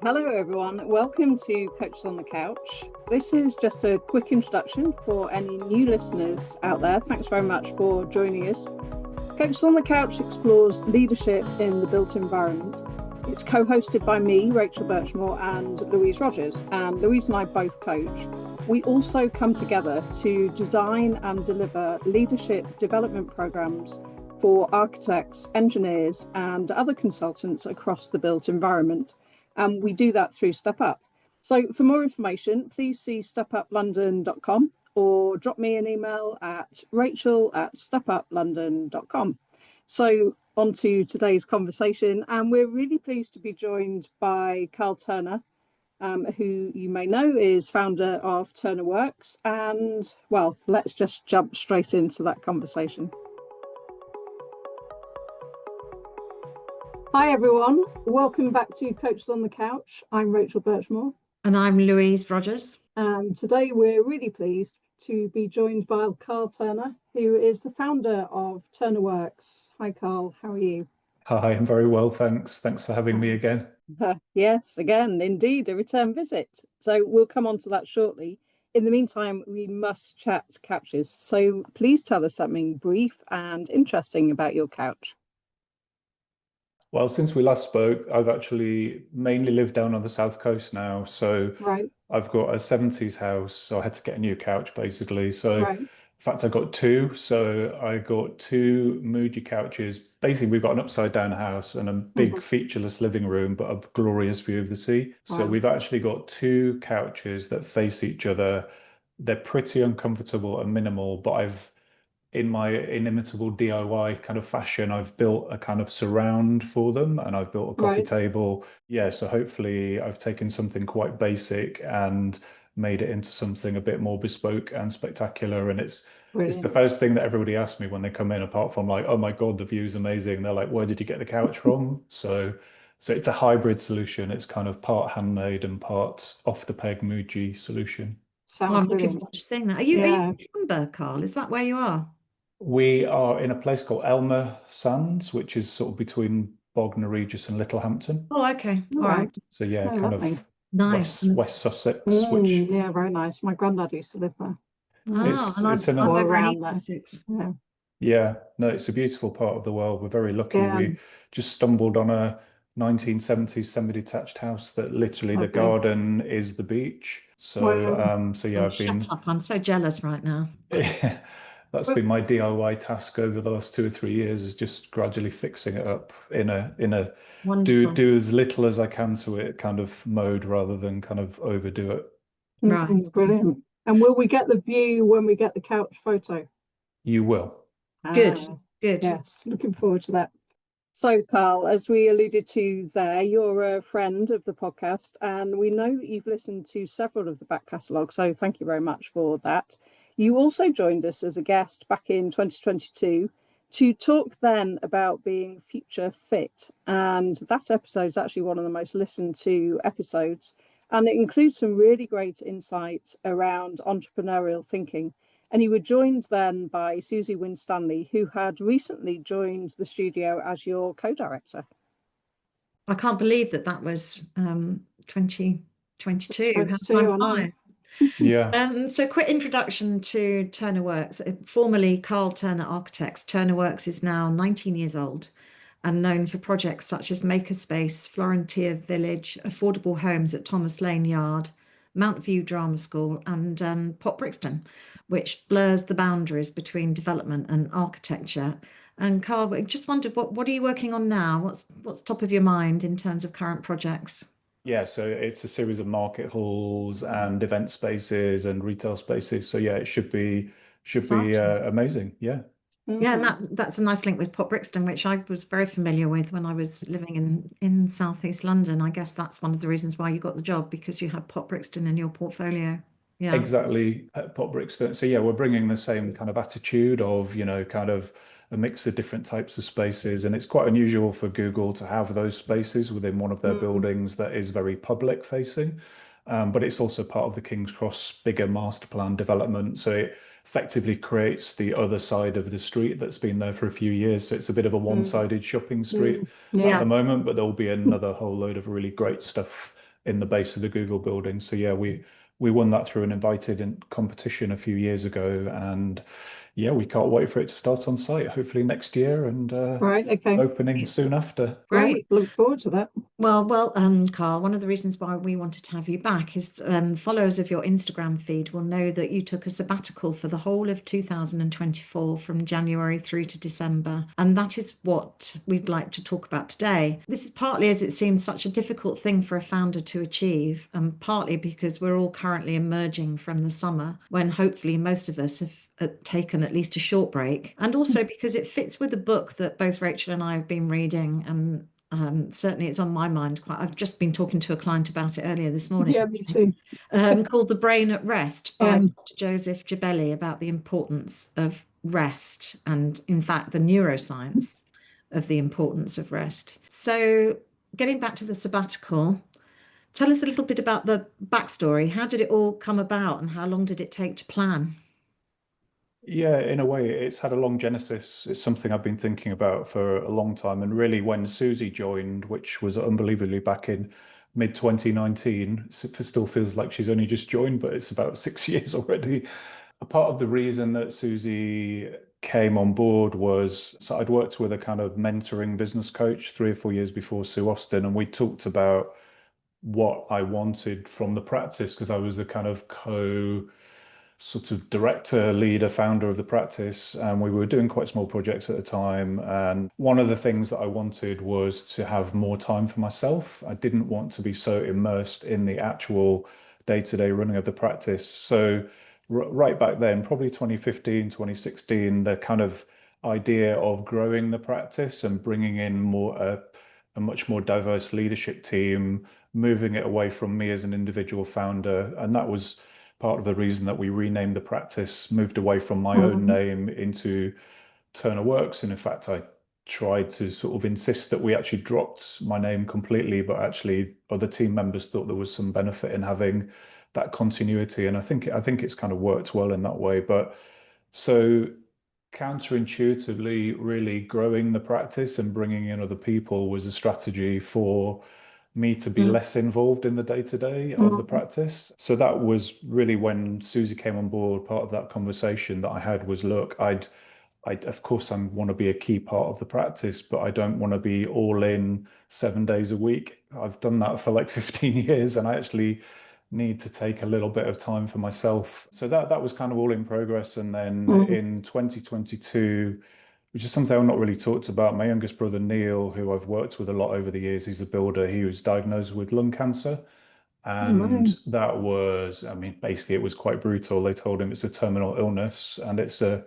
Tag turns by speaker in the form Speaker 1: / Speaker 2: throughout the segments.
Speaker 1: Hello, everyone. Welcome to Coaches on the Couch. This is just a quick introduction for any new listeners out there. Thanks very much for joining us. Coaches on the Couch explores leadership in the built environment. It's co-hosted by me, Rachel Birchmore, and Louise Rogers. And Louise and I both coach. We also come together to design and deliver leadership development programs for architects, engineers, and other consultants across the built environment. And we do that through Step Up. So for more information, please see stepuplondon.com or drop me an email at rachel@stepuplondon.com. So on to today's conversation, and we're really pleased to be joined by Carl Turner, who you may know is founder of Turner Works. And well, let's just jump straight into that conversation. Hi everyone, welcome back to Coaches on the Couch. I'm Rachel Birchmore.
Speaker 2: And I'm Louise Rogers.
Speaker 1: And today we're really pleased to be joined by Carl Turner, who is the founder of Turner Works. Hi Carl, how are you?
Speaker 3: Hi, I'm very well, thanks. Thanks for having me again.
Speaker 1: Yes, again, indeed, a return visit. So we'll come on to that shortly. In the meantime, we must chat couches. So please tell us something brief and interesting about your couch.
Speaker 3: Well, since we last spoke, I've actually mainly lived down on the south coast now. So
Speaker 1: Right.
Speaker 3: I've got a 70s house, so I had to get a new couch basically. So
Speaker 1: Right.
Speaker 3: in fact, I got two. So I got two Muji couches. Basically, we've got an upside down house and a big featureless living room, but a glorious view of the sea. So
Speaker 1: Wow.
Speaker 3: we've actually got two couches that face each other. They're pretty uncomfortable and minimal, but in my inimitable DIY kind of fashion, I've built a kind of surround for them, and I've built a coffee
Speaker 1: Right.
Speaker 3: table. Yeah, so hopefully I've taken something quite basic and made it into something a bit more bespoke and spectacular. And it's the
Speaker 1: Brilliant.
Speaker 3: first thing that everybody asks me when they come in, apart from like, oh my God, the view's amazing. They're like, where did you get the couch from? So it's a hybrid solution. It's kind of part handmade and part off the peg Muji solution.
Speaker 2: Well,
Speaker 1: Sounds
Speaker 2: I'm looking
Speaker 1: brilliant.
Speaker 2: forward to seeing that. Are you
Speaker 1: Yeah.
Speaker 2: in Edinburgh, Carl? Is that where you are?
Speaker 3: We are in a place called Elmer Sands, which is sort of between Bognor Regis and Littlehampton.
Speaker 2: Oh, okay.
Speaker 1: All
Speaker 2: All
Speaker 1: right.
Speaker 2: right.
Speaker 3: So yeah,
Speaker 1: Oh,
Speaker 3: kind
Speaker 1: lovely.
Speaker 3: of
Speaker 2: Nice.
Speaker 3: West Sussex, which
Speaker 1: Yeah, very nice. My granddad used to live there.
Speaker 2: And
Speaker 3: it's in
Speaker 2: I'm
Speaker 1: Or
Speaker 3: a
Speaker 2: over in
Speaker 1: around
Speaker 2: East
Speaker 1: there.
Speaker 2: Sussex.
Speaker 1: Yeah.
Speaker 3: yeah, no, it's a beautiful part of the world. We're very lucky.
Speaker 1: Yeah.
Speaker 3: We just stumbled on a 1970s semi-detached house that literally the
Speaker 1: Lovely.
Speaker 3: garden is the beach. So
Speaker 1: Wow.
Speaker 3: so yeah,
Speaker 2: Oh,
Speaker 3: I've been
Speaker 2: shut up. I'm so jealous right now.
Speaker 3: that's been my DIY task over the last 2 or 3 years, is just gradually fixing it up in a
Speaker 2: Wonderful.
Speaker 3: do as little as I can to it kind of mode rather than kind of overdo it.
Speaker 2: Right.
Speaker 1: Brilliant. And will we get the view when we get the couch photo?
Speaker 3: You will.
Speaker 2: Good.
Speaker 1: Ah,
Speaker 2: Good.
Speaker 1: yes, looking forward to that. So, Carl, as we alluded to there, you're a friend of the podcast, and we know that you've listened to several of the back catalogue, so thank you very much for that. You also joined us as a guest back in 2022 to talk then about being future fit, and that episode is actually one of the most listened to episodes, and it includes some really great insight around entrepreneurial thinking. And you were joined then by Susie Winstanley, who had recently joined the studio as your co-director.
Speaker 2: I can't believe that was 2022. How
Speaker 1: 22,
Speaker 2: time
Speaker 1: I know.
Speaker 2: flies.
Speaker 3: Yeah.
Speaker 2: So quick introduction to Turner Works. Formerly Carl Turner Architects, Turner Works is now 19 years old and known for projects such as Makerspace, Florentia Village, affordable homes at Thomas Lane Yard, Mount View Drama School, and Pop Brixton, which blurs the boundaries between development and architecture. And Carl, I just wondered, what are you working on now? What's top of your mind in terms of current projects?
Speaker 3: Yeah, so it's a series of market halls and event spaces and retail spaces. So yeah, it should be
Speaker 2: Exciting.
Speaker 3: amazing. Yeah.
Speaker 2: Yeah, and that's a nice link with Pop Brixton, which I was very familiar with when I was living in Southeast London. I guess that's one of the reasons why you got the job, because you had Pop Brixton in your portfolio. Yeah.
Speaker 3: Exactly, Pop Brixton. So yeah, we're bringing the same kind of attitude of, kind of a mix of different types of spaces. And it's quite unusual for Google to have those spaces within one of their buildings that is very public facing. But it's also part of the King's Cross bigger master plan development. So it effectively creates the other side of the street that's been there for a few years. So it's a bit of a one-sided shopping street at the moment, but there'll be another whole load of really great stuff in the base of the Google building. So yeah, we won that through an invited competition a few years ago, and yeah, we can't wait for it to start on site, hopefully next year, and
Speaker 1: Right, okay.
Speaker 3: opening soon after.
Speaker 1: Great, look forward to that.
Speaker 2: Well, Carl, one of the reasons why we wanted to have you back is followers of your Instagram feed will know that you took a sabbatical for the whole of 2024 from January through to December. And that is what we'd like to talk about today. This is partly as it seems such a difficult thing for a founder to achieve, and partly because we're all currently emerging from the summer when hopefully most of us have taken at least a short break, and also because it fits with a book that both Rachel and I have been reading, and certainly it's on my mind quite. I've just been talking to a client about it earlier this morning.
Speaker 1: Yeah, me too.
Speaker 2: Called The Brain at Rest by Dr. Joseph Jabelli, about the importance of rest and, in fact, the neuroscience of the importance of rest. So getting back to the sabbatical, tell us a little bit about the backstory. How did it all come about and how long did it take to plan?
Speaker 3: Yeah, in a way, it's had a long genesis. It's something I've been thinking about for a long time. And really, when Susie joined, which was unbelievably back in mid 2019, it still feels like she's only just joined, but it's about 6 years already. A part of the reason that Susie came on board was, so I'd worked with a kind of mentoring business coach 3 or 4 years before Sue Austin, and we talked about what I wanted from the practice, because I was the kind of sort of director, leader, founder of the practice, and we were doing quite small projects at the time. And one of the things that I wanted was to have more time for myself. I didn't want to be so immersed in the actual day-to-day running of the practice. So right back then, probably 2015, 2016, the kind of idea of growing the practice and bringing in a much more diverse leadership team, moving it away from me as an individual founder. And that was part of the reason that we renamed the practice, moved away from my own name into Turner Works. And in fact, I tried to sort of insist that we actually dropped my name completely, but actually other team members thought there was some benefit in having that continuity. And I think it's kind of worked well in that way. But so counterintuitively, really growing the practice and bringing in other people was a strategy for me to be less involved in the day-to-day of the practice. So that was really when Susie came on board. Part of that conversation that I had was, look, I of course I want to be a key part of the practice, but I don't want to be all in 7 days a week. I've done that for like 15 years, and I actually need to take a little bit of time for myself. So that was kind of all in progress. And then in 2022, which is something I've not really talked about, my youngest brother, Neil, who I've worked with a lot over the years, he's a builder. He was diagnosed with lung cancer. And that was, I mean, basically it was quite brutal. They told him it's a terminal illness, and it's a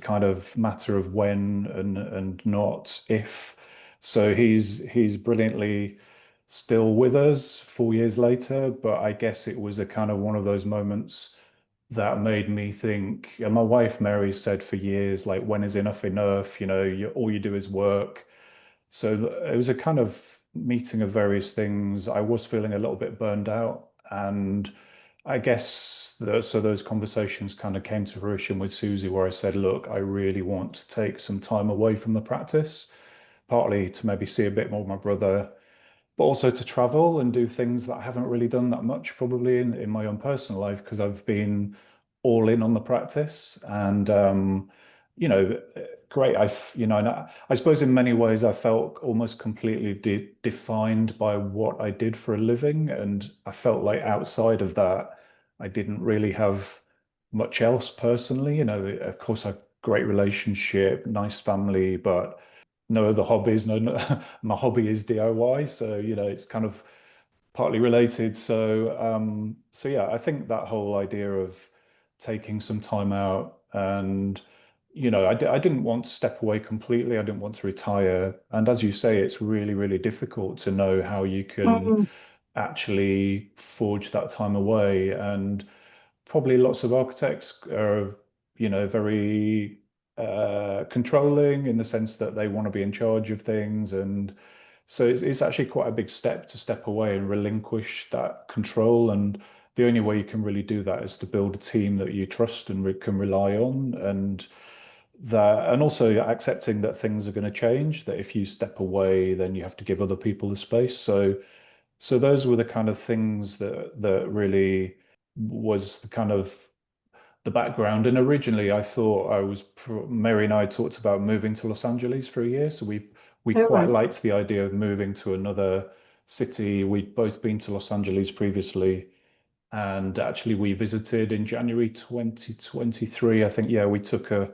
Speaker 3: kind of matter of when and not if. So he's brilliantly still with us 4 years later, but I guess it was a kind of one of those moments that made me think. And my wife Mary said for years, like, when is enough enough? You know, all you do is work. So it was a kind of meeting of various things. I was feeling a little bit burned out, and I guess so those conversations kind of came to fruition with Susie, where I said, look, I really want to take some time away from the practice, partly to maybe see a bit more of my brother, but also to travel and do things that I haven't really done that much probably in my own personal life, because I've been all in on the practice. And you know, great. And I suppose in many ways I felt almost completely defined by what I did for a living, and I felt like outside of that, I didn't really have much else personally. You know, of course, a great relationship, nice family, but no other hobbies. My hobby is DIY, so you know, it's kind of partly related. So yeah, I think that whole idea of taking some time out, and you know, I didn't want to step away completely. I didn't want to retire. And as you say, it's really, really difficult to know how you can actually forge that time away. And probably lots of architects are, you know, very controlling in the sense that they want to be in charge of things. And so it's actually quite a big step to step away and relinquish that control. And the only way you can really do that is to build a team that you trust and can rely on. And also accepting that things are going to change, that if you step away, then you have to give other people the space. So So those were the kind of things that really was the kind of the background. And originally I thought Mary and I talked about moving to Los Angeles for a year. So we
Speaker 1: Oh,
Speaker 3: quite
Speaker 1: right.
Speaker 3: liked the idea of moving to another city. We'd both been to Los Angeles previously. And actually, we visited in January 2023. I think, yeah, we took a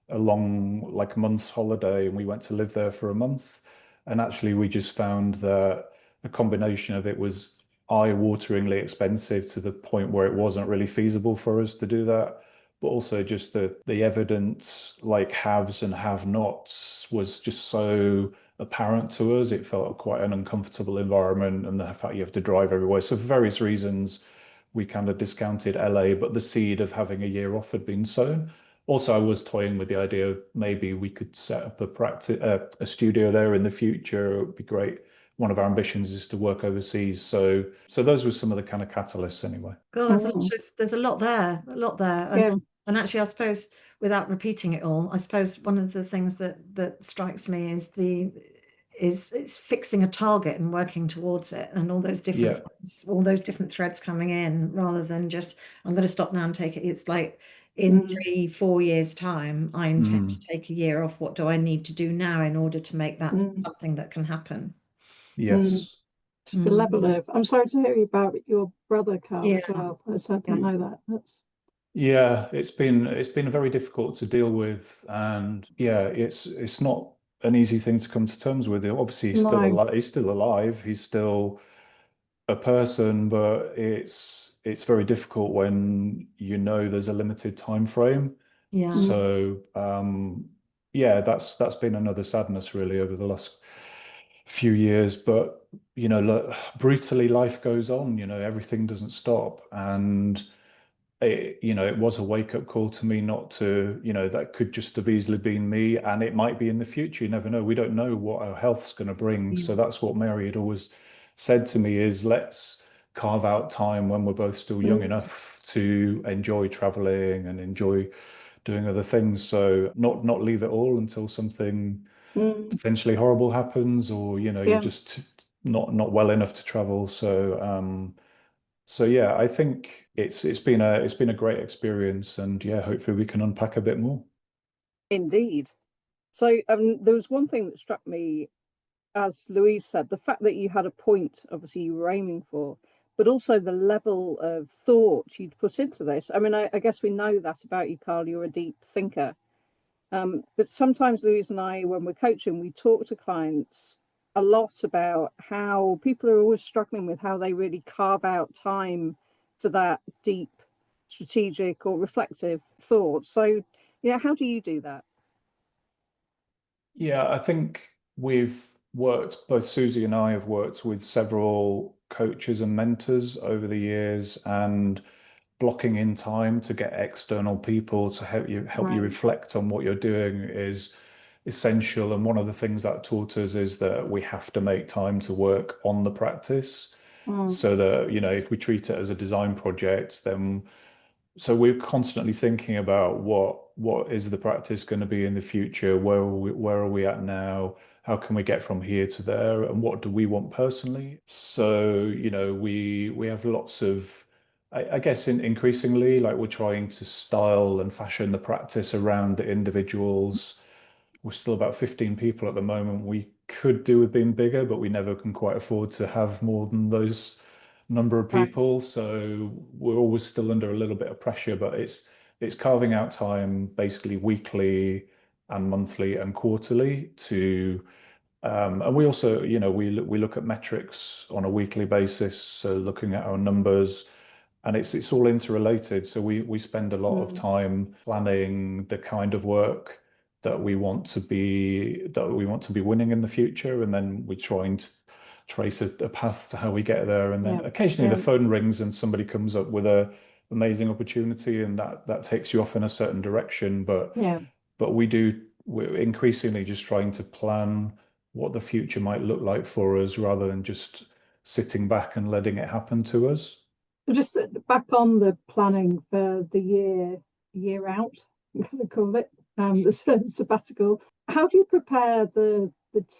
Speaker 3: long, like a month's holiday, and we went to live there for a month. And actually, we just found that a combination of it was eye-wateringly expensive to the point where it wasn't really feasible for us to do that. But also just the evidence, like haves and have-nots, was just so apparent to us. It felt quite an uncomfortable environment, and the fact you have to drive everywhere. So for various reasons, we kind of discounted LA, but the seed of having a year off had been sown. Also, I was toying with the idea of maybe we could set up a studio there in the future. It would be great. One of our ambitions is to work overseas. So those were some of the kind of catalysts anyway.
Speaker 2: God, there's a lot there,
Speaker 1: Yeah.
Speaker 2: And actually, I suppose, without repeating it all, I suppose one of the things that strikes me is it's fixing a target and working towards it, and all those different
Speaker 3: Yeah.
Speaker 2: things, all those different threads coming in, rather than just I'm going to stop now and take it. It's like in 3-4 years' time, I intend to take a year off. What do I need to do now in order to make that something that can happen?
Speaker 3: Yes.
Speaker 1: Just a level of. I'm sorry to hear about your brother, Carl, as
Speaker 2: Yeah.
Speaker 1: well. I didn't know that. That's
Speaker 3: Yeah, it's been very difficult to deal with, and yeah, it's not an easy thing to come to terms with. Obviously, he's still
Speaker 1: no.
Speaker 3: alive. He's still alive. He's still a person, but it's very difficult when you know there's a limited time frame.
Speaker 2: Yeah.
Speaker 3: So yeah, that's been another sadness really over the last few years. But look, brutally, life goes on. Everything doesn't stop, and it was a wake-up call to me not to, that could just have easily been me, and it might be in the future. You never know. We don't know what our health's going to bring. So that's what Mary had always said to me is let's carve out time when we're both still young enough to enjoy traveling and enjoy doing other things. So not leave it all until something potentially horrible happens, or you're just not well enough to travel. So yeah, I think it's been a great experience, and yeah, hopefully we can unpack a bit more.
Speaker 1: Indeed. So there was one thing that struck me, as Louise said, the fact that you had a point, obviously you were aiming for, but also the level of thought you'd put into this. I mean, I guess we know that about you, Carl. You're a deep thinker. But sometimes Louise and I, when we're coaching, we talk to clients a lot about how people are always struggling with how they really carve out time for that deep, strategic or reflective thought. So, how do you do that?
Speaker 3: Yeah, I think both Susie and I have worked with several coaches and mentors over the years, and blocking in time to get external people to help you
Speaker 1: Right.
Speaker 3: reflect on what you're doing is essential. And one of the things that taught us is that we have to make time to work on the practice, so that if we treat it as a design project, then so we're constantly thinking about what is the practice going to be in the future? Where are we at now? How can we get from here to there? And what do we want personally? So, we have lots of, I guess, increasingly, like we're trying to style and fashion the practice around the individuals. We're still about 15 people at the moment. We could do with being bigger, but we never can quite afford to have more than those number of
Speaker 1: Right.
Speaker 3: people. So we're always still under a little bit of pressure, but it's carving out time basically weekly and monthly and quarterly to and we also, we look at metrics on a weekly basis, so looking at our numbers, and it's all interrelated. So we spend a lot of time planning the kind of work that we want to be winning in the future, and then we try and trace a path to how we get there. And then
Speaker 1: Yeah.
Speaker 3: occasionally
Speaker 1: Yeah.
Speaker 3: the phone rings and somebody comes up with a amazing opportunity, and that takes you off in a certain direction. But
Speaker 1: Yeah.
Speaker 3: but we're increasingly just trying to plan what the future might look like for us rather than just sitting back and letting it happen to us.
Speaker 1: Just back on the planning for the year out, I'm going to call it, the sabbatical. How do you prepare the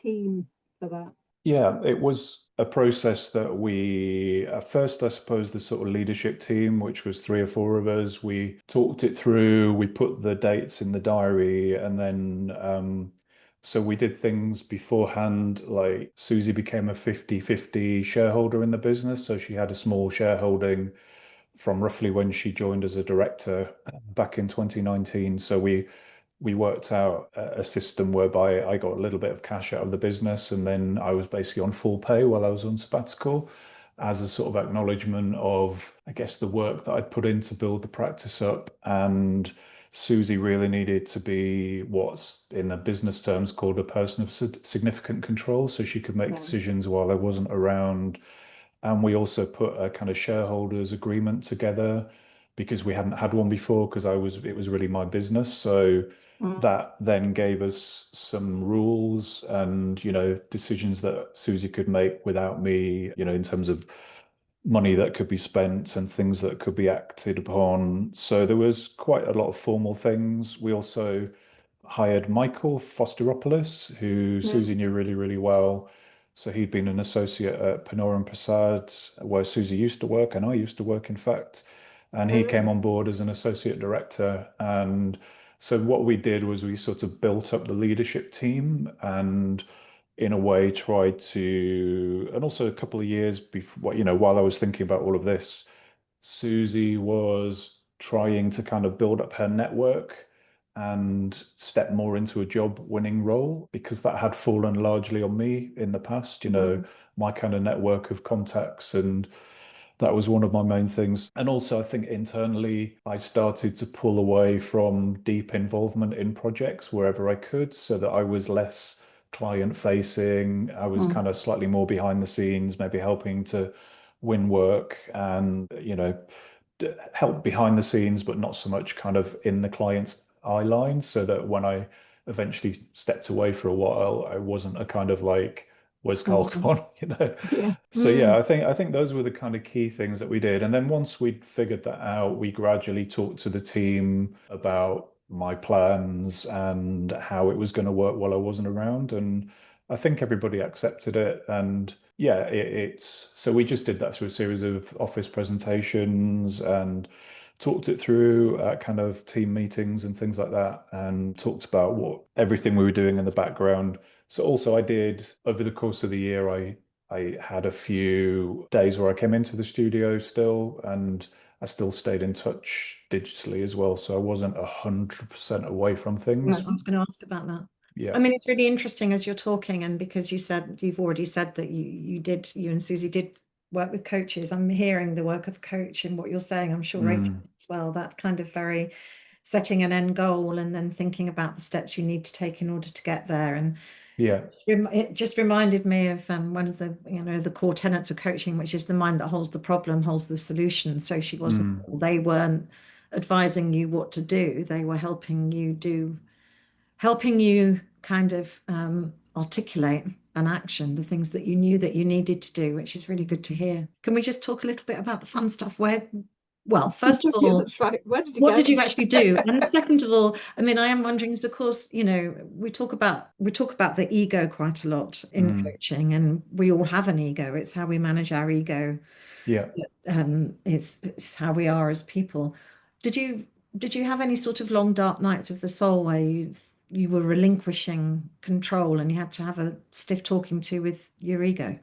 Speaker 1: team for that?
Speaker 3: Yeah, it was a process that we, at first, I suppose, the sort of leadership team, which was 3 or 4 of us, we talked it through, we put the dates in the diary, and then so we did things beforehand, like Susie became a 50-50 shareholder in the business. So she had a small shareholding from roughly when she joined as a director back in 2019. So we worked out a system whereby I got a little bit of cash out of the business, and then I was basically on full pay while I was on sabbatical, as a sort of acknowledgement of, I guess, the work that I'd put in to build the practice up. And Susie really needed to be what's in the business terms called a person of significant control, so she could make decisions while I wasn't around. And we also put a kind of shareholders agreement together because we hadn't had one before, because it was really my business. So that then gave us some rules and, decisions that Susie could make without me, in terms of money that could be spent and things that could be acted upon. So there was quite a lot of formal things. We also hired Michael Fosteropoulos, who Susie knew really, really well. So he'd been an associate at Panora and Prasad, where Susie used to work, and I used to work, in fact. And he came on board as an associate director. And so what we did was we sort of built up the leadership team, and in a way tried to, and also a couple of years before, while I was thinking about all of this, Susie was trying to kind of build up her network and step more into a job winning role, because that had fallen largely on me in the past, my kind of network of contacts. And that was one of my main things. And also, I think internally, I started to pull away from deep involvement in projects wherever I could, so that I was less client facing. I was kind of slightly more behind the scenes, maybe helping to win work and, help behind the scenes, but not so much kind of in the client's eye line, so that when I eventually stepped away for a while, I wasn't a kind of like, where's Carl gone?
Speaker 1: Yeah.
Speaker 3: So yeah, I think those were the kind of key things that we did. And then once we'd figured that out, we gradually talked to the team about my plans and how it was going to work while I wasn't around. And I think everybody accepted it. And yeah, it's so we just did that through a series of office presentations and talked it through at kind of team meetings and things like that, and talked about what everything we were doing in the background. So also I did, over the course of the year, I had a few days where I came into the studio still, and I still stayed in touch digitally as well. So I wasn't 100% away from
Speaker 2: I
Speaker 3: things.
Speaker 2: was going to ask about that.
Speaker 3: Yeah.
Speaker 2: I mean, it's really interesting as you're talking, and because you've already said that you and Susie did work with coaches. I'm hearing the work of coach in what you're saying. I'm sure Rachel as well, that kind of very setting an end goal and then thinking about the steps you need to take in order to get there. And
Speaker 3: Yeah.
Speaker 2: it just reminded me of one of the the core tenets of coaching, which is the mind that holds the problem holds the solution. So they weren't advising you what to do, they were helping you kind of articulate an action, the things that you knew that you needed to do, which is really good to hear. Can we just talk a little bit about the fun stuff? Well, first of all,
Speaker 1: that's right. Where did you
Speaker 2: what
Speaker 1: go?
Speaker 2: did you actually do? And second of all, I mean, I am wondering, because of course, we talk about the ego quite a lot in coaching, and we all have an ego. It's how we manage our ego.
Speaker 3: Yeah.
Speaker 2: It's how we are as people. Did you have any sort of long dark nights of the soul where you were relinquishing control and you had to have a stiff talking to with your ego?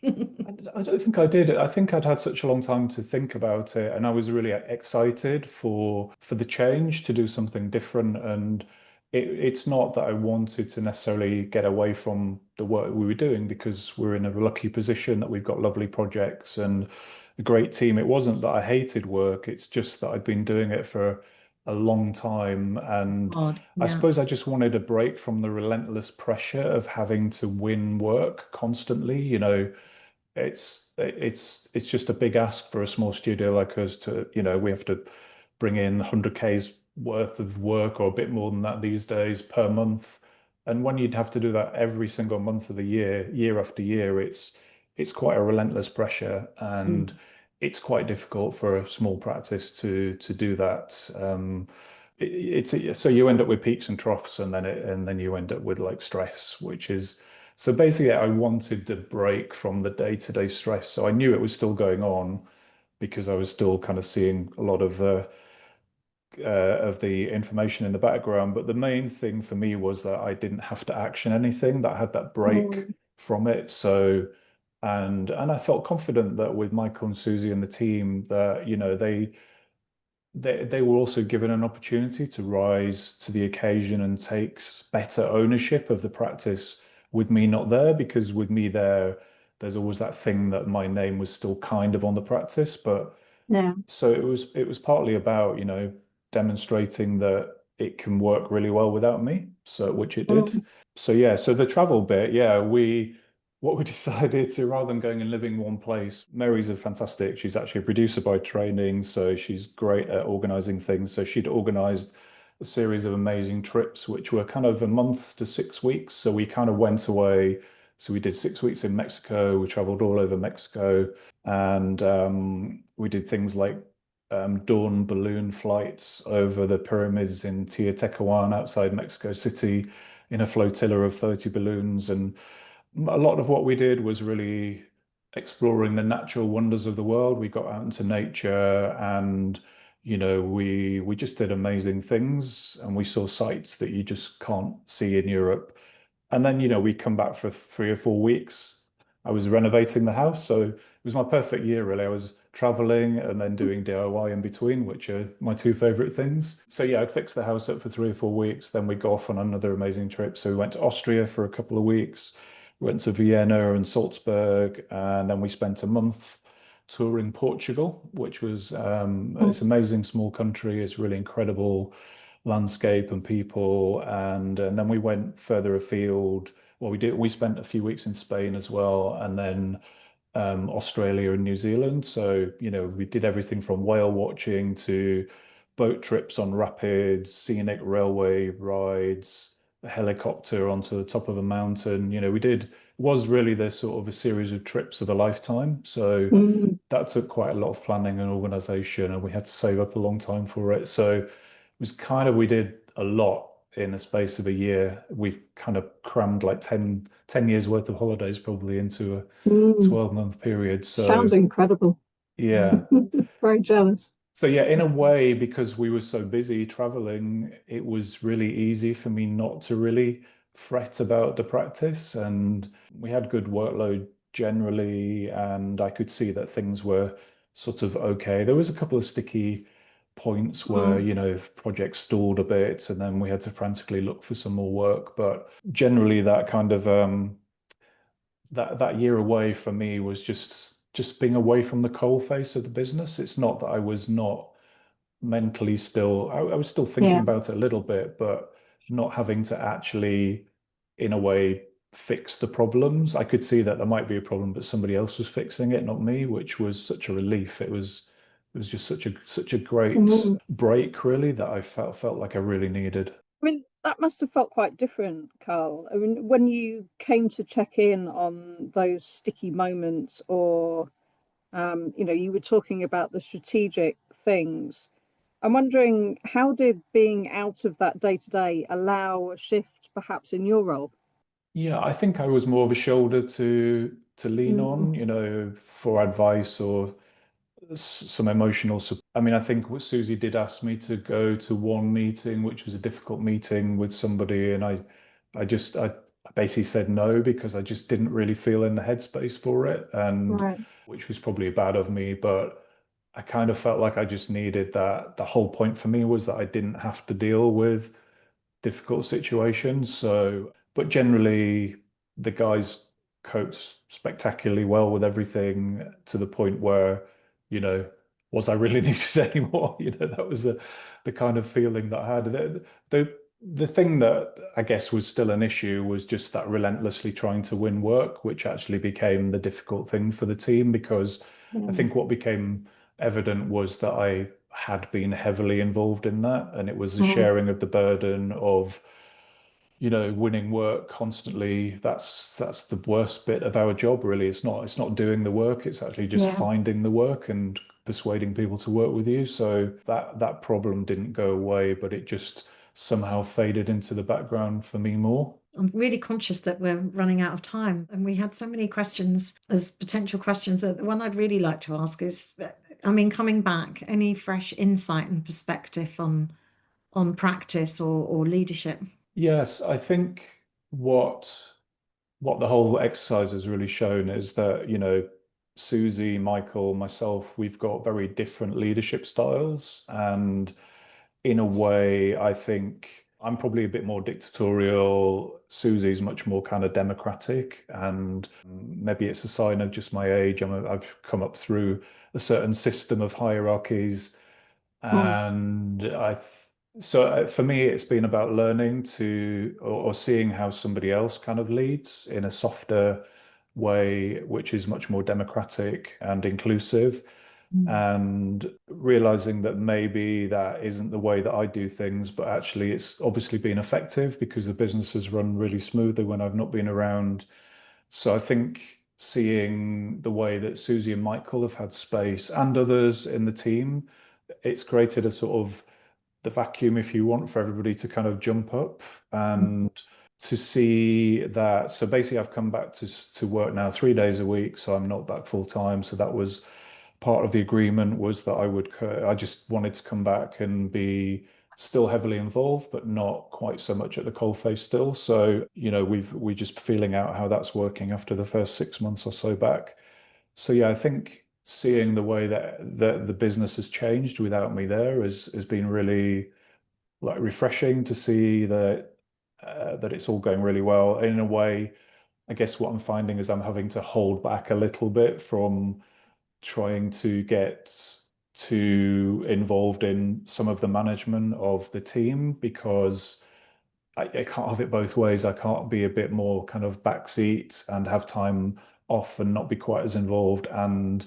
Speaker 3: I don't think I did. I think I'd had such a long time to think about it, and I was really excited for the change, to do something different. And it's not that I wanted to necessarily get away from the work we were doing, because we're in a lucky position that we've got lovely projects and a great team. It wasn't that I hated work, it's just that I'd been doing it for a long time, and I suppose I just wanted a break from the relentless pressure of having to win work constantly. It's just a big ask for a small studio like us to, we have to bring in 100K's worth of work, or a bit more than that these days, per month. And when you'd have to do that every single month of the year after year, it's quite a relentless pressure, and it's quite difficult for a small practice to do that. So you end up with peaks and troughs, and then you end up with like stress, which is So basically, I wanted to break from the day-to-day stress. So I knew it was still going on because I was still kind of seeing a lot of the information in the background. But the main thing for me was that I didn't have to action anything, that I had that break
Speaker 1: Mm.
Speaker 3: from it. So, and I felt confident that with Michael and Susie and the team that, they were also given an opportunity to rise to the occasion and take better ownership of the practice with me not there, because with me there, there's always that thing that my name was still kind of on the practice. But
Speaker 1: Yeah.
Speaker 3: so it was partly about, demonstrating that it can work really well without me, so which it did.
Speaker 1: Mm.
Speaker 3: So yeah, so the travel bit, yeah, what we decided to, rather than going and living in one place, Mary's a fantastic, she's actually a producer by training, so she's great at organizing things. So she'd organized a series of amazing trips, which were kind of a month to 6 weeks. So we kind of went away. So we did 6 weeks in Mexico. We traveled all over Mexico, and we did things like dawn balloon flights over the pyramids in Teotihuacan outside Mexico City in a flotilla of 30 balloons. And a lot of what we did was really exploring the natural wonders of the world. We got out into nature, and we just did amazing things, and we saw sights that you just can't see in Europe. And then, we come back for 3 or 4 weeks. I was renovating the house, so it was my perfect year, really. I was traveling and then doing DIY in between, which are my two favorite things. So yeah, I'd fix the house up for 3 or 4 weeks. Then we go off on another amazing trip. So we went to Austria for a couple of weeks, went to Vienna and Salzburg, and then we spent a month touring Portugal, which was it's
Speaker 1: Mm.
Speaker 3: amazing small country. It's really incredible landscape and people. And then we went further afield. Well, we spent a few weeks in Spain as well, and then Australia and New Zealand. So, we did everything from whale watching to boat trips on rapids, scenic railway rides, a helicopter onto the top of a mountain. Was really the sort of a series of trips of a lifetime. So
Speaker 1: Mm.
Speaker 3: that took quite a lot of planning and organization, and we had to save up a long time for it. So it was we did a lot in a space of a year. We kind of crammed like 10 years worth of holidays probably into a
Speaker 1: Mm.
Speaker 3: 12-month period.
Speaker 1: Sounds
Speaker 3: So
Speaker 1: incredible.
Speaker 3: yeah.
Speaker 1: Very jealous.
Speaker 3: So yeah, in a way, because we were so busy traveling, it was really easy for me not to really fret about the practice. And we had good workload generally, and I could see that things were sort of okay. There was a couple of sticky points where,
Speaker 1: Mm.
Speaker 3: projects stalled a bit, and then we had to frantically look for some more work. But generally, that kind of that year away for me was just being away from the coal face of the business. It's not that I was not mentally still, I was still thinking
Speaker 1: Yeah.
Speaker 3: about it a little bit, but not having to actually, in a way, fix the problems. I could see that there might be a problem, but somebody else was fixing it, not me, which was such a relief. It was just such a great
Speaker 1: Mm.
Speaker 3: break, really, that I felt like I really needed.
Speaker 1: I mean, that must have felt quite different, Carl. I mean, when you came to check in on those sticky moments, or you were talking about the strategic things. I'm wondering, how did being out of that day to day allow a shift perhaps in your role?
Speaker 3: Yeah, I think I was more of a shoulder to lean
Speaker 1: Mm.
Speaker 3: on, for advice or some emotional support. I mean, I think what Susie did ask me to go to one meeting, which was a difficult meeting with somebody, and I basically said no because I just didn't really feel in the headspace for it, and
Speaker 1: Right.
Speaker 3: which was probably bad of me, but I kind of felt like I just needed that. The whole point for me was that I didn't have to deal with difficult situations. So, but generally, the guys coped spectacularly well with everything to the point where, you know, was I really needed anymore? That was the kind of feeling that I had. The thing that I guess was still an issue was just that relentlessly trying to win work, which actually became the difficult thing for the team, because I
Speaker 1: Yeah.
Speaker 3: think what became evident was that I had been heavily involved in that, and it was a
Speaker 1: Mm.
Speaker 3: sharing of the burden of, winning work constantly. That's the worst bit of our job, really. It's not doing the work, it's actually just
Speaker 1: Yeah.
Speaker 3: finding the work and persuading people to work with you. So that problem didn't go away, but it just somehow faded into the background for me more.
Speaker 2: I'm really conscious that we're running out of time, and we had so many questions as potential questions. The one I'd really like to ask is, I mean, coming back, any fresh insight and perspective on practice or leadership?
Speaker 3: Yes, I think what the whole exercise has really shown is that, Susie, Michael, myself, we've got very different leadership styles. And in a way, I think I'm probably a bit more dictatorial. Susie's much more kind of democratic. And maybe it's a sign of just my age. I've come up through a certain system of hierarchies.
Speaker 1: Mm.
Speaker 3: And so for me, it's been about learning or seeing how somebody else kind of leads in a softer way, which is much more democratic and inclusive,
Speaker 2: Mm.
Speaker 3: and realizing that maybe that isn't the way that I do things, but actually it's obviously been effective because the business has run really smoothly when I've not been around. So I think seeing the way that Susie and Michael have had space and others in the team, it's created a sort of the vacuum, if you want, for everybody to kind of jump up and to see that. So basically, I've come back to work now 3 days a week, so I'm not back full time. So that was part of the agreement, was that I just wanted to come back and be still heavily involved, but not quite so much at the coalface still. So, we're just feeling out how that's working after the first 6 months or so back. So yeah, I think seeing the way that the business has changed without me there has been really like refreshing to see that it's all going really well. In a way, I guess what I'm finding is I'm having to hold back a little bit from trying to get too involved in some of the management of the team, because I can't have it both ways. I can't be a bit more kind of backseat and have time off and not be quite as involved and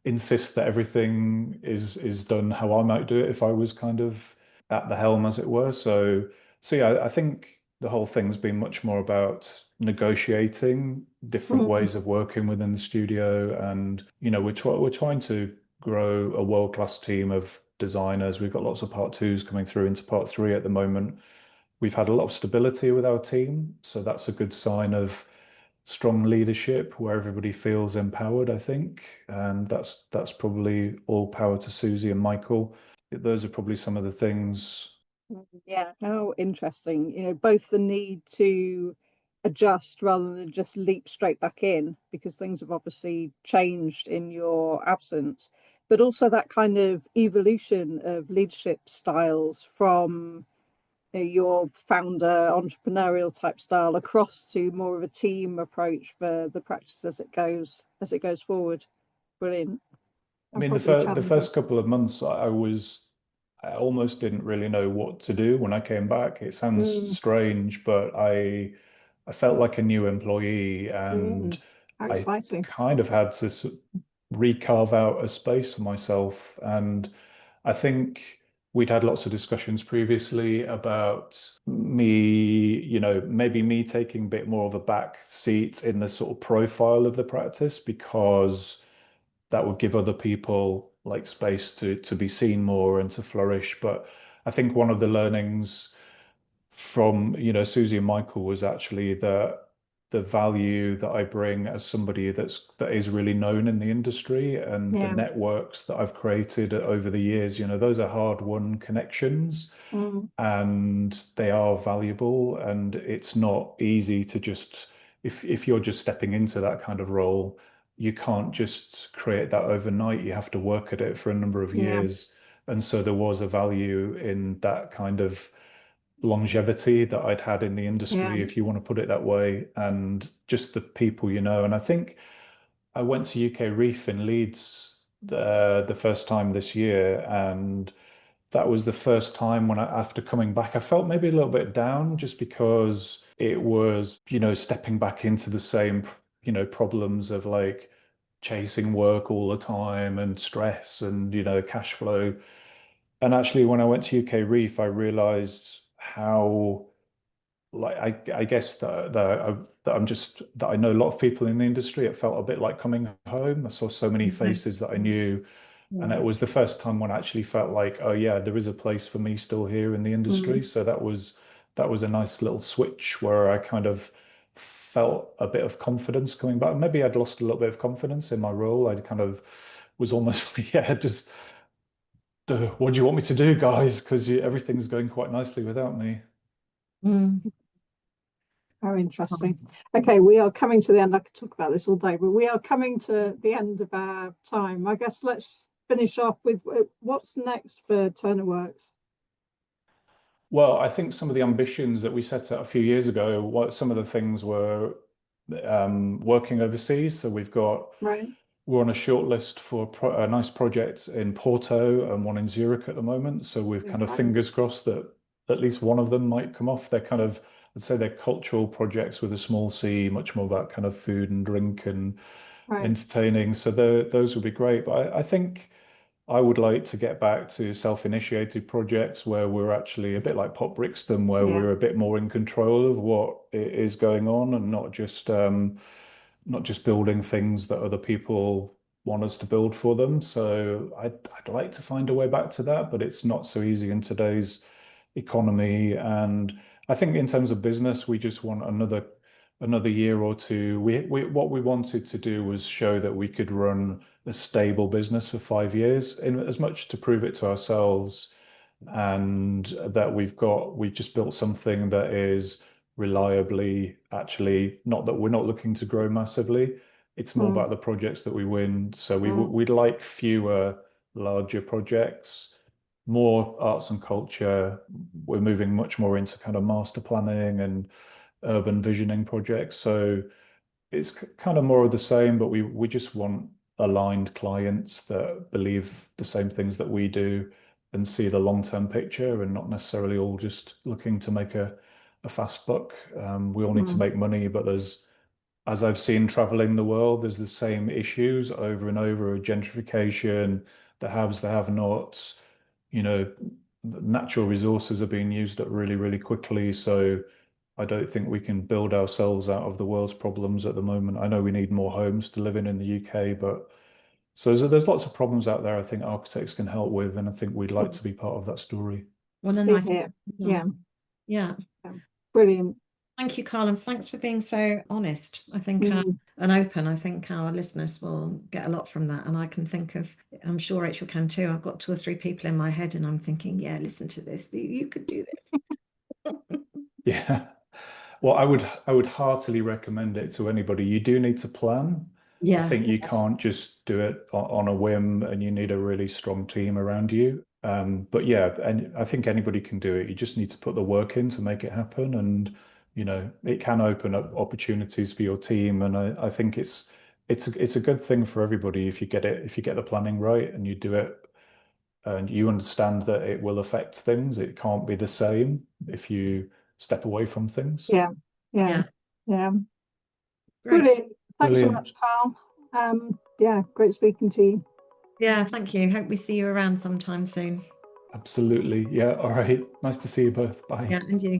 Speaker 3: insist that everything is done how I might do it if I was kind of at the helm, as it were. So yeah, I think the whole thing's been much more about negotiating different
Speaker 1: Mm.
Speaker 3: ways of working within the studio, and we're trying to grow a world-class team of designers. We've got lots of part twos coming through into part three at the moment. We've had a lot of stability with our team, so that's a good sign of strong leadership where everybody feels empowered, I think. And that's probably all power to Susie and Michael. Those are probably some of the things.
Speaker 1: Yeah, how interesting. Both the need to adjust rather than just leap straight back in because things have obviously changed in your absence, but also that kind of evolution of leadership styles from your founder entrepreneurial type style across to more of a team approach for the practice as it goes forward. Brilliant.
Speaker 3: I
Speaker 1: And
Speaker 3: mean,
Speaker 1: probably
Speaker 3: the
Speaker 1: challenging.
Speaker 3: first couple of months, I almost didn't really know what to do when I came back. It sounds
Speaker 1: Mm,
Speaker 3: strange, but I felt like a new employee, and
Speaker 1: how
Speaker 3: I
Speaker 1: exciting.
Speaker 3: kind of had to recarve out a space for myself. And I think we'd had lots of discussions previously about me, maybe me taking a bit more of a back seat in the sort of profile of the practice, because that would give other people like space to be seen more and to flourish. But I think one of the learnings from, Susie and Michael was actually the value that I bring as somebody that is really known in the industry, and the
Speaker 1: Yeah.
Speaker 3: networks that I've created over the years. Those are hard-won connections,
Speaker 1: Mm,
Speaker 3: and they are valuable, and it's not easy to just, if you're just stepping into that kind of role, you can't just create that overnight. You have to work at it for a number of
Speaker 1: yeah.
Speaker 3: years. And so there was a value in that kind of longevity that I'd had in the
Speaker 1: Yeah.
Speaker 3: industry, if you want to put it that way, and just the people. And I think I went to UK Reef in Leeds the first time this year, and that was the first time when after coming back, I felt maybe a little bit down, just because it was, stepping back into the same, problems of like chasing work all the time and stress and, cash flow. And actually, when I went to UK Reef, I realized how, like, I guess that I know a lot of people in the industry. It felt a bit like coming home. I saw so many
Speaker 2: Mhm.
Speaker 3: faces that I knew, and it
Speaker 1: Yeah.
Speaker 3: was the first time when I actually felt like, oh yeah, there is a place for me still here in the industry.
Speaker 1: Mm,
Speaker 3: So that was a nice little switch where I kind of felt a bit of confidence coming back. Maybe I'd lost a little bit of confidence in my role. I kind of was almost, yeah, just, what do you want me to do, guys? Because everything's going quite nicely without me.
Speaker 2: Mm.
Speaker 1: Very interesting. Okay, we are coming to the end. I could talk about this all day, but we are coming to the end of our time. I guess let's finish off with what's next for Turner Works.
Speaker 3: Well, I think some of the ambitions that we set out a few years ago, some of the things were working overseas. So
Speaker 1: Right.
Speaker 3: we're on a short list for a nice project in Porto and one in Zurich at the moment. So we're kind of fingers crossed that at least one of them might come off. They're kind of, I'd say they're cultural projects with a small c, much more about kind of food and drink and entertaining. So those would be great. But I think I would like to get back to self-initiated projects where we're actually a bit like Pop Brixton, where we're a bit more in control of what is going on and not just building things that other people want us to build for them. So I'd like to find a way back to that, but it's not so easy in today's economy. And I think in terms of business, we just want another year or two. What we wanted to do was show that we could run a stable business for 5 years, in as much to prove it to ourselves and that we've just built something that is reliably, actually, not that we're not looking to grow massively. It's more about the projects that we win. So we'd like fewer larger projects, more arts and culture. We're moving much more into kind of master planning and urban visioning projects. So it's kind of more of the same, but we just want aligned clients that believe the same things that we do and see the long-term picture and not necessarily all just looking to make a fast buck. We all need to make money, but as I've seen traveling the world, there's the same issues over and over: gentrification, the haves, the have-nots. Natural resources are being used up really, really quickly. So I don't think we can build ourselves out of the world's problems at the moment. I know we need more homes to live in the UK, but so there's lots of problems out there I think architects can help with, and I think we'd like to be part of that story.
Speaker 2: Well, a nice,
Speaker 1: yeah. Brilliant.
Speaker 2: Thank you, Carl, and thanks for being so honest. I think and open. I think our listeners will get a lot from that. And I can think of, I'm sure Rachel can too. I've got 2 or 3 people in my head, and I'm thinking, yeah, listen to this. You could do this.
Speaker 3: Yeah. Well, I would heartily recommend it to anybody. You do need to plan. I think you can't just do it on a whim, and you need a really strong team around you. But yeah, and I think anybody can do it. You just need to put the work in to make it happen, and it can open up opportunities for your team. And I think it's a good thing for everybody if you get the planning right and you do it and you understand that it will affect things. It can't be the same if you step away from things.
Speaker 1: Yeah. Brilliant. Thanks so much, Carl. Yeah, great speaking to you.
Speaker 2: Yeah, thank you. Hope we see you around sometime soon.
Speaker 3: Absolutely. Yeah. All right. Nice to see you both. Bye.
Speaker 2: Yeah, and you.